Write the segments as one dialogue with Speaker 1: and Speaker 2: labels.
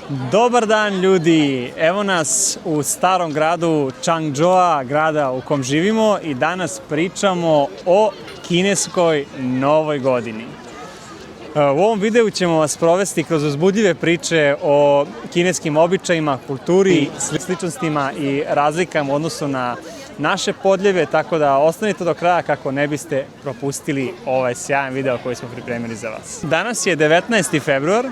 Speaker 1: Dobar dan ljudi, evo nas u starom gradu Changzhou, grada u kom živimo i danas pričamo o kineskoj novoj godini. U ovom videu ćemo vas provesti kroz uzbudljive priče o kineskim običajima, kulturi, sličnostima i razlikama u odnosu na naše podljeve, tako da ostanite do kraja kako ne biste propustili ovaj sjajan video koji smo pripremili za vas. Danas je 19. februar,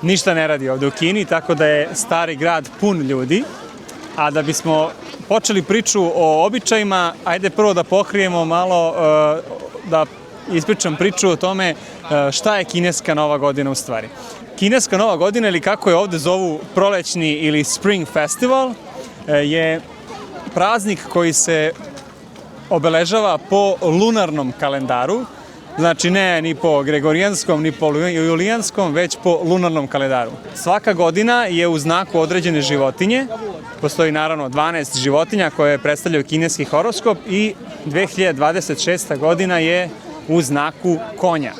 Speaker 1: ništa ne radi ovde u Kini, tako da je stari grad pun ljudi, a da bismo počeli priču o običajima, ajde prvo da pokrijemo malo, da ispričam priču o tome šta je kineska nova godina u stvari. Kineska nova godina, ili kako je ovde zovu prolećni ili Spring Festival, je praznik koji se obeležava po lunarnom kalendaru, znači ne ni po gregorijanskom, ni po julijanskom, već po lunarnom kalendaru. Svaka godina je u znaku određene životinje, postoji naravno 12 životinja koje predstavljaju kineski horoskop i 2026. godina je u znaku konja.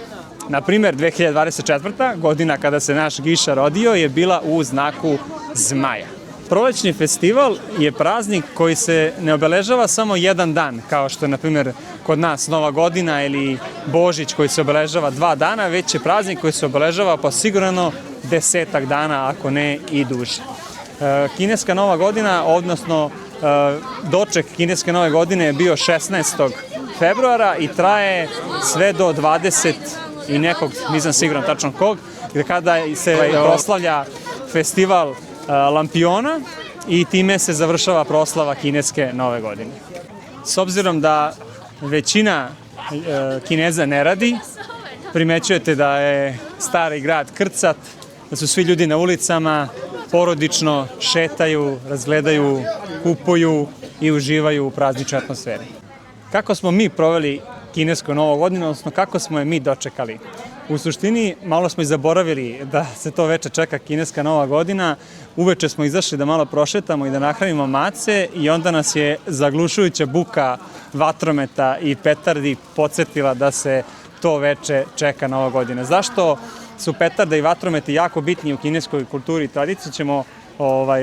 Speaker 1: Naprimer, 2024. godina kada se naš Giša rodio je bila u znaku zmaja. Prolećni festival je praznik koji se ne obeležava samo jedan dan, kao što je, na primjer, kod nas Nova godina ili Božić koji se obeležava 2 dana, već je praznik koji se obeležava pa sigurno 10 dana, ako ne i duže. Kineska Nova godina, odnosno doček kineske Nove godine je bio 16. februara i traje sve do 20 i nekog, nisam siguran tačno kog, kada se proslavlja festival lampiona i time se završava proslava kineske Nove godine. S obzirom da većina Kineza ne radi, primećujete da je stari grad krcat, da su svi ljudi na ulicama, porodično šetaju, razgledaju, kupuju i uživaju u prazničnoj atmosferi. Kako smo mi proveli kinesku Novu godinu, odnosno kako smo je mi dočekali? U suštini, malo smo i zaboravili da se to veče čeka kineska Nova godina. Uveče smo izašli da malo prošetamo i da nahranimo mace i onda nas je zaglušujuća buka vatrometa i petardi podsjetila da se to veče čeka Nova godina. Zašto su petarde i vatrometi jako bitni u kineskoj kulturi i tradiciji ćemo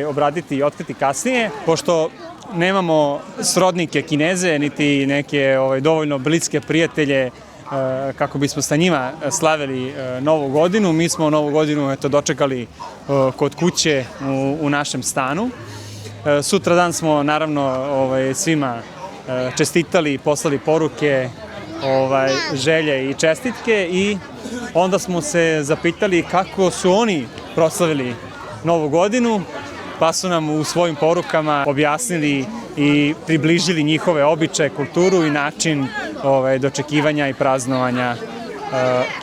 Speaker 1: obraditi i otkriti kasnije, pošto nemamo srodnike Kineze, niti neke dovoljno bliske prijatelje kako bismo sa njima slavili Novu godinu. Mi smo Novu godinu dočekali kod kuće u našem stanu. Sutradan smo naravno svima čestitali, poslali poruke, želje i čestitke i onda smo se zapitali kako su oni proslavili Novu godinu, pa su nam u svojim porukama objasnili i približili njihove običaje, kulturu i način dočekivanja i praznovanja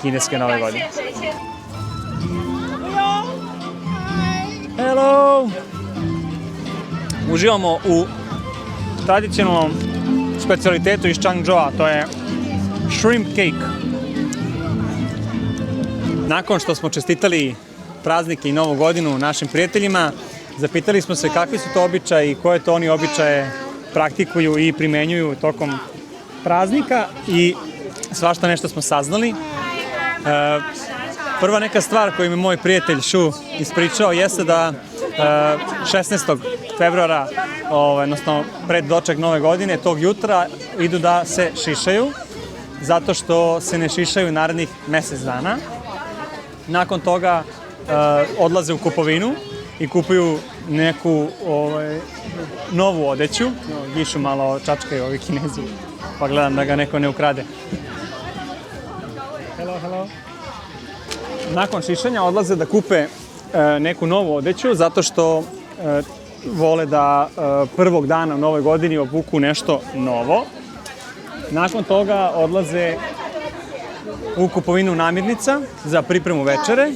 Speaker 1: kineske Nove godine. Hello! Uživamo u tradicionalnom specijalitetu iz Changzhoua, to je shrimp cake. Nakon što smo čestitali praznike i Novu godinu našim prijateljima, zapitali smo se kakvi su to običaji i koje to oni običaje praktikuju i primenjuju tokom praznika i svašta nešto smo saznali. Prva neka stvar koju mi moj prijatelj Šu ispričao jeste da 16. februara, odnosno pred doček Nove godine, tog jutra idu da se šišaju, zato što se ne šišaju narednih mesec dana. Nakon toga odlaze u kupovinu i kupuju neku novu odeću. Gišu malo čačkaju ovi Kinezi, pa gledam da ga neko ne ukrade. Hello. Nakon šišanja odlaze da kupe neku novu odeću, zato što vole da prvog dana u Novoj godini obuku nešto novo. Nakon toga odlaze u kupovinu namirnica za pripremu večere,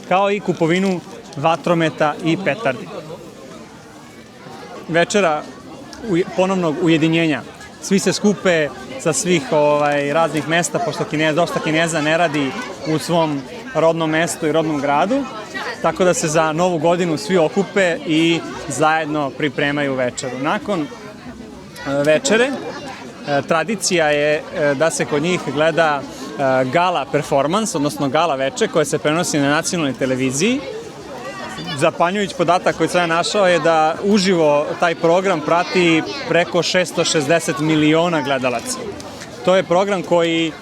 Speaker 1: kao i kupovinu vatrometa i petardi. Večera ponovnog ujedinjenja. Svi se skupe sa svih raznih mesta, pošto dosta Kineza ne radi u svom rodnom mestu i rodnom gradu, tako da se za Novu godinu svi okupe i zajedno pripremaju večeru. Nakon večere tradicija je da se kod njih gleda gala performans, odnosno gala veče koje se prenosi na nacionalnoj televiziji. Zapanjujući podatak koji sam ja našao je da uživo taj program prati preko 660 miliona gledalaca. To je program koji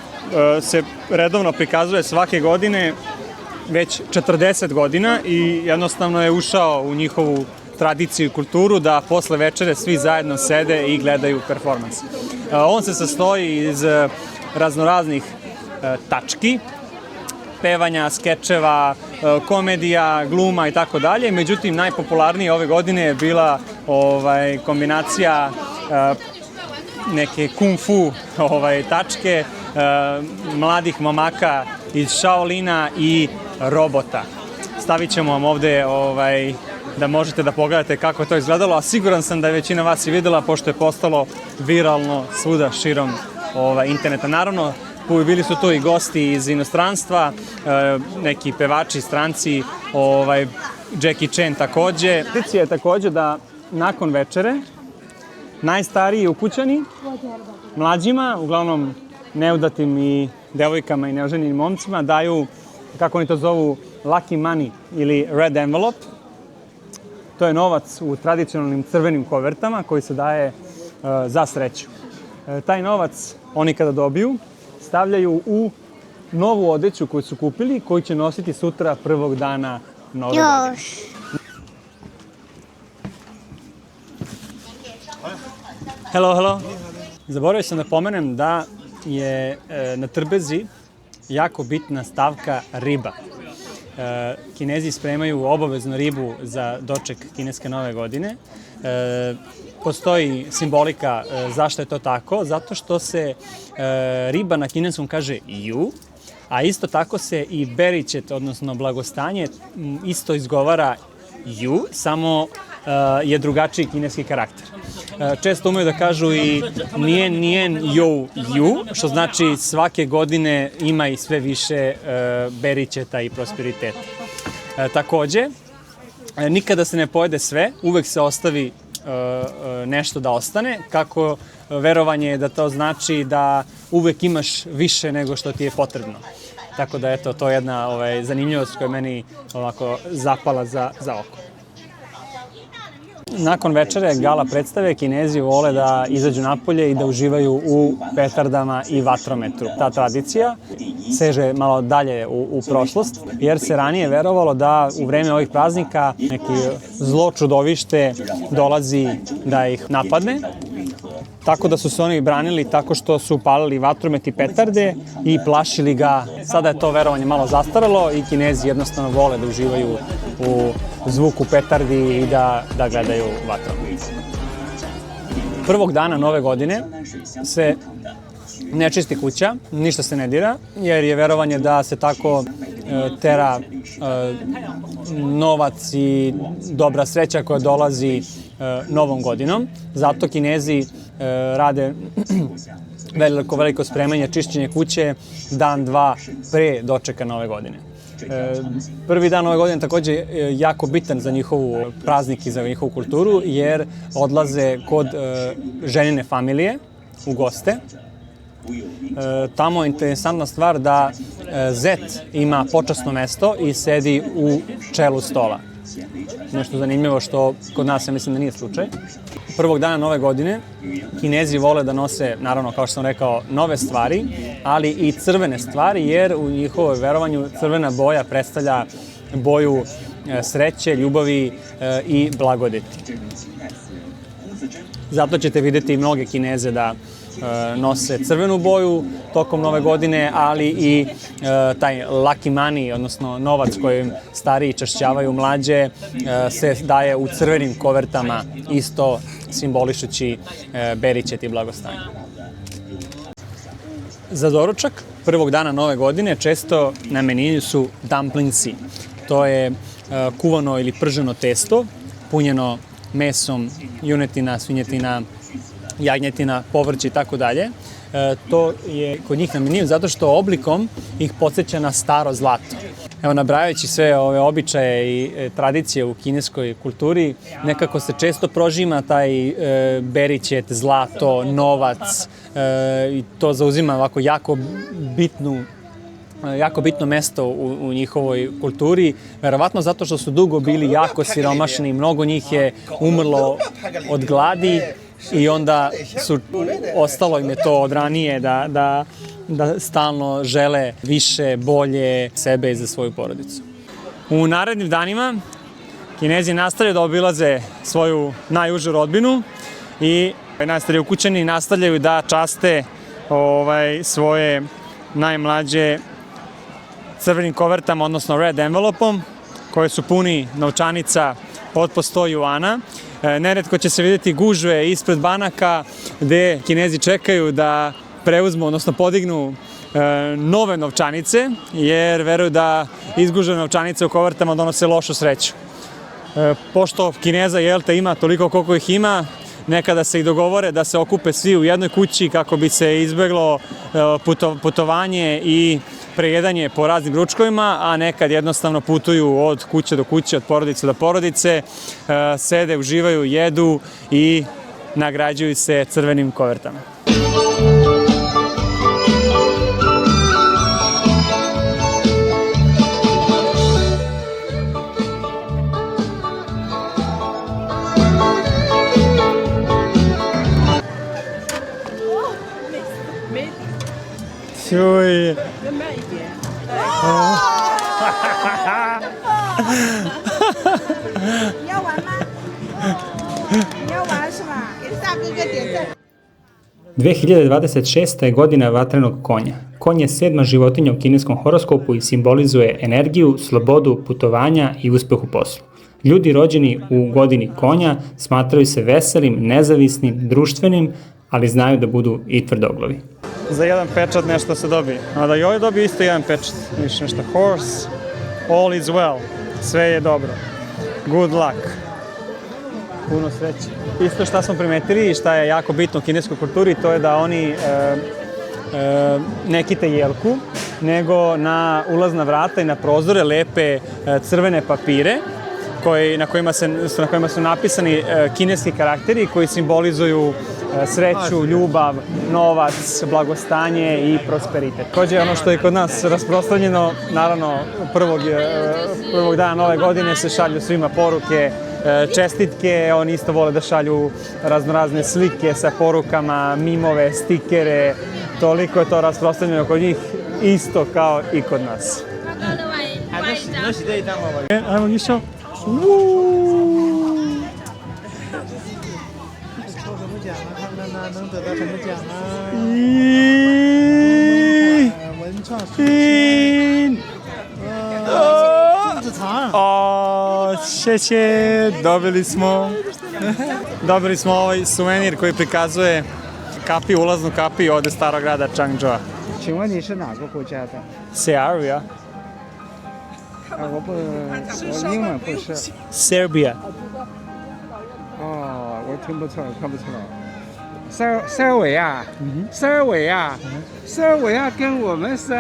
Speaker 1: se redovno prikazuje svake godine već 40 godina i jednostavno je ušao u njihovu tradiciju i kulturu da posle večere svi zajedno sede i gledaju performans. On se sastoji iz raznoraznih tački, pevanja, skečeva, komedija, gluma i tako dalje. Međutim, najpopularnije ove godine je bila kombinacija neke kung fu tačke, mladih momaka iz Shaolina i robota. Stavit ćemo vam ovde da možete da pogledate kako je to izgledalo, a siguran sam da je većina vas i videla, pošto je postalo viralno svuda širom interneta. Naravno, bili su tu i gosti iz inostranstva, neki pevači, stranci, Jackie Chan takođe. Tradicija je takođe da nakon večere najstariji ukućani mlađima, uglavnom neudatim i devojkama i neoženjenim momcima, daju, kako oni to zovu, lucky money ili red envelope. To je novac u tradicionalnim crvenim kovertama koji se daje za sreću. Taj novac oni kada dobiju stavljaju u novu odeću koju su kupili, koju će nositi sutra prvog dana nove godine. Hello. Zaboravio sam da pomenem da je na trpezi jako bitna stavka riba. Kinezi spremaju obavezno ribu za doček kineske nove godine. Postoji simbolika zašto je to tako, zato što se riba na kineskom kaže yu, a isto tako se i beričet, odnosno blagostanje, isto izgovara yu, samo je drugačiji kineski karakter. Često umeju da kažu i nien you you, što znači svake godine ima i sve više beričeta i prosperiteta. Takođe, nikada se ne pojede sve, uvek se ostavi nešto da ostane, kako verovanje je da to znači da uvek imaš više nego što ti je potrebno. Tako da, eto, to je jedna zanimljivost koja je meni ovako zapala za oko. Nakon večere gala predstave Kinezi vole da izađu napolje i da uživaju u petardama i vatrometru. Ta tradicija seže malo dalje u prošlost, jer se ranije verovalo da u vreme ovih praznika neki zlo čudovište dolazi da ih napadne. Tako da su se oni branili tako što su palili vatromet i petarde i plašili ga. Sada je to verovanje malo zastaralo i Kinezi jednostavno vole da uživaju u zvuku petardi i da gledaju vatromet. Prvog dana nove godine se ne čisti kuća, ništa se ne dira, jer je verovanje da se tako tera novac i dobra sreća koja dolazi novom godinom. Zato Kinezi rade veliko spremanje, čišćenje kuće dan, dva pre dočeka nove godine. Prvi dan ove godine takođe je jako bitan za njihovu praznik i za njihovu kulturu, jer odlaze kod ženine familije u goste. Tamo je interesantna stvar da zet ima počasno mesto i sedi u čelu stola. Nešto zanimljivo što kod nas, ja mislim da nije slučaj. Prvog dana nove godine Kinezi vole da nose, naravno, kao što sam rekao, nove stvari, ali i crvene stvari, jer u njihovoj verovanju crvena boja predstavlja boju sreće, ljubavi i blagodeti. Zato ćete videti mnoge Kineze da nose crvenu boju tokom nove godine, ali i taj lucky money, odnosno novac kojim stariji čašćavaju mlađe, se daje u crvenim kovertama, isto simbolišući beričet i blagostanje. Za doručak prvog dana nove godine često na meniju su dumplingsi. To je kuvano ili prženo testo, punjeno mesom, junetina, svinjetina, jagnjetina, povrće i tako dalje. To je kod njih na meniju zato što oblikom ih podsjeća na staro zlato. Evo, nabrajajući sve ove običaje i tradicije u kineskoj kulturi, nekako se često prožima taj berićet, zlato, novac i to zauzima ovako jako bitno mesto u njihovoj kulturi, verovatno zato što su dugo bili jako siromašni, mnogo njih je umrlo od gladi i onda ostalo im je to od ranije da stalno žele više, bolje sebe i za svoju porodicu. U narednim danima Kinezi nastavljaju da obilaze svoju najužu rodbinu i najstariji ukućani nastavljaju da časte svoje najmlađe crvenim kovertama, odnosno red envelopom, koje su puni novčanica od po 100 juana. Neretko će se vidjeti gužve ispred banaka gde Kinezi čekaju da preuzmu, odnosno podignu nove novčanice, jer veruju da izgužene novčanice u kovertama donose lošu sreću. Pošto Kineza, ima toliko koliko ih ima, nekada se i dogovore da se okupe svi u jednoj kući kako bi se izbeglo putovanje i prejedanje po raznim ručkovima, a nekad jednostavno putuju od kuće do kuće, od porodice do porodice, sede, uživaju, jedu i nagrađuju se crvenim kovertama. Čuj. ...2026. je godina vatrenog konja. Konj je 7. životinja u kineskom horoskopu i simbolizuje energiju, slobodu, putovanja i uspeh u poslu. Ljudi rođeni u godini konja smatraju se veselim, nezavisnim, društvenim, ali znaju da budu i tvrdoglavi. Za jedan pečat nešto se dobije. A da i ovaj dobije isto jedan pečat. Viš nešto, horse, all is well. Sve je dobro. Good luck. Puno sreće. Isto šta smo primetili i šta je jako bitno u kineskoj kulturi, to je da oni ne kite jelku, nego na ulazna vrata i na prozore lepe crvene papire na kojima su napisani kineski karakteri koji simbolizuju sreću, ljubav, novac, blagostanje i prosperitet. Takođe, ono što je kod nas rasprostranjeno, naravno prvog dana nove godine se šalju svima poruke, čestitke, oni isto vole da šalju raznorazne slike sa porukama, mimove, stikere, toliko je to rasprostranjeno kod njih, isto kao i kod nas. Ajmo Nišo. Dobili smo ovaj suvenir koji prikazuje ulaznu kapiju od starog grada Changzhou.
Speaker 2: 请问你是哪个国家的
Speaker 1: ？Serbia。
Speaker 2: 我英文不是。
Speaker 1: Serbia。
Speaker 2: 哦，我听不出来，看不出来。塞尔维亚，塞尔维亚，塞尔维亚跟我们是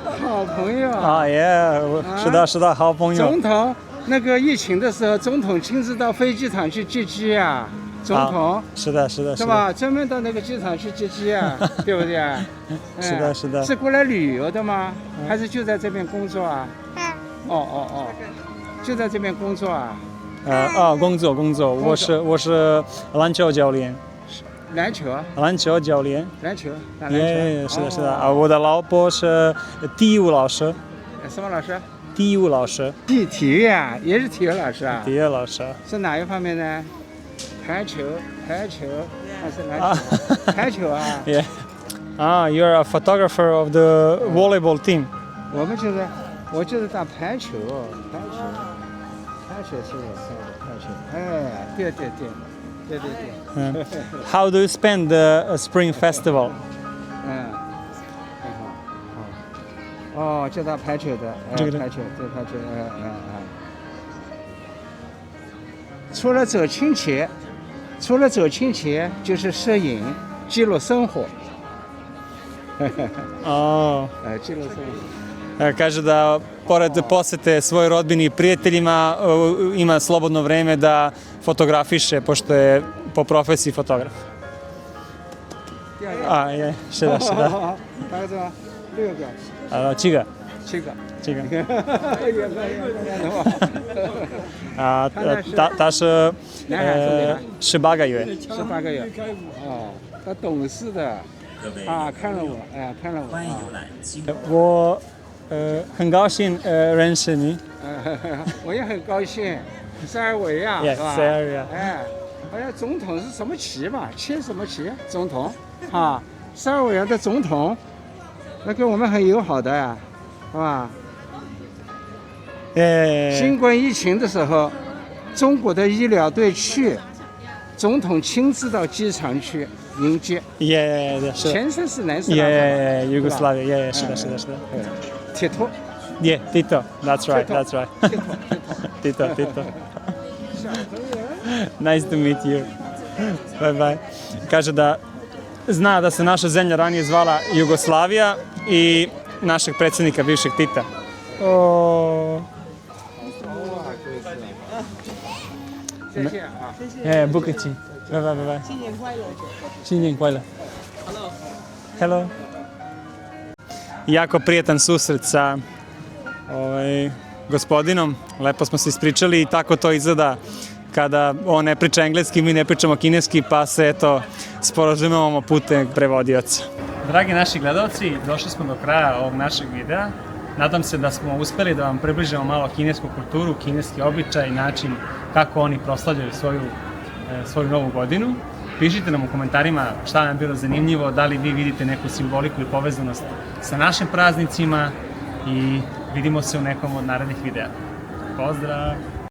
Speaker 2: 好朋友啊。
Speaker 1: 耶，是的，好朋友。
Speaker 2: 总统那个疫情的时候，总统亲自到飞机场去接机啊。总统
Speaker 1: 是的，
Speaker 2: 是吧？专门到那个机场去接机啊，对不对啊？
Speaker 1: 是的。
Speaker 2: 是过来旅游的吗？还是就在这边工作啊？哦，就在这边工作啊？
Speaker 1: 工作，我是篮球教练。
Speaker 2: 篮球啊？
Speaker 1: 篮球教练。
Speaker 2: 篮球，打篮球。
Speaker 1: 是的。啊，我的老婆是体育老师。
Speaker 2: 什么老师？
Speaker 1: 体育老师。
Speaker 2: 体育啊，也是体育老师啊。
Speaker 1: 体育老师。
Speaker 2: 是哪一方面呢？排球还是篮球？排球啊。
Speaker 1: Yeah. You're a photographer of the volleyball team.
Speaker 2: 我就是打排球是我赛的排球。哎，对。
Speaker 1: How do you spend the Spring Festival?
Speaker 2: 哦，就打排球的，排球。除了走亲戚就是摄影，记录生活。
Speaker 1: 哦。
Speaker 2: 记录生活。
Speaker 1: Kaže da pored posete svojoj rodbini i prijateljima ima slobodno vreme da fotografiše, pošto je po profesiji fotograf. Je, 是的，是的。
Speaker 2: 大概是吧？6个。
Speaker 1: 7个。
Speaker 2: 7个。
Speaker 1: 7个。
Speaker 2: 他
Speaker 1: 他是
Speaker 2: 男孩是女孩
Speaker 1: 18个月。
Speaker 2: 18个月。哦，他懂事的。啊，看了我，哎，看了我。
Speaker 1: 我很高兴认识你。
Speaker 2: 我也很高兴。塞尔维亚是吧？
Speaker 1: 塞尔维亚。
Speaker 2: 哎，好像总统是什么旗嘛？切什么旗？总统。啊，塞尔维亚的总统，那跟我们很友好的呀，是吧？新冠疫情的时候，中国的医疗队去，总统亲自到机场去迎接。
Speaker 1: 是的。
Speaker 2: 前身是南斯拉夫。
Speaker 1: Yugoslavia，是的，是的，是的。
Speaker 2: 铁托。
Speaker 1: Tito. That's right. That's right. Tito. Nice to meet you. Bye bye. Kaže da zna da se naša zemlja ranije zvala Jugoslavija i našeg predsjednika bivšeg Tita.不客气。拜拜。新年快乐。Hello. Jako prijetan susret sa gospodinom. Lepo smo se ispričali i tako to izgleda kada on ne priča engleski, mi ne pričamo kineski, pa se eto sporazumevamo putem prevodioca. Dragi naši gledalci, došli smo do kraja ovog našeg videa. Nadam se da smo uspeli da vam približimo malo kinesku kulturu, kineski običaj, način kako oni proslavljaju svoju novu godinu. Pišite nam u komentarima šta vam je bilo zanimljivo, da li vi vidite neku simboliku i povezanost sa našim praznicima i vidimo se u nekom od narednih videa. Pozdrav!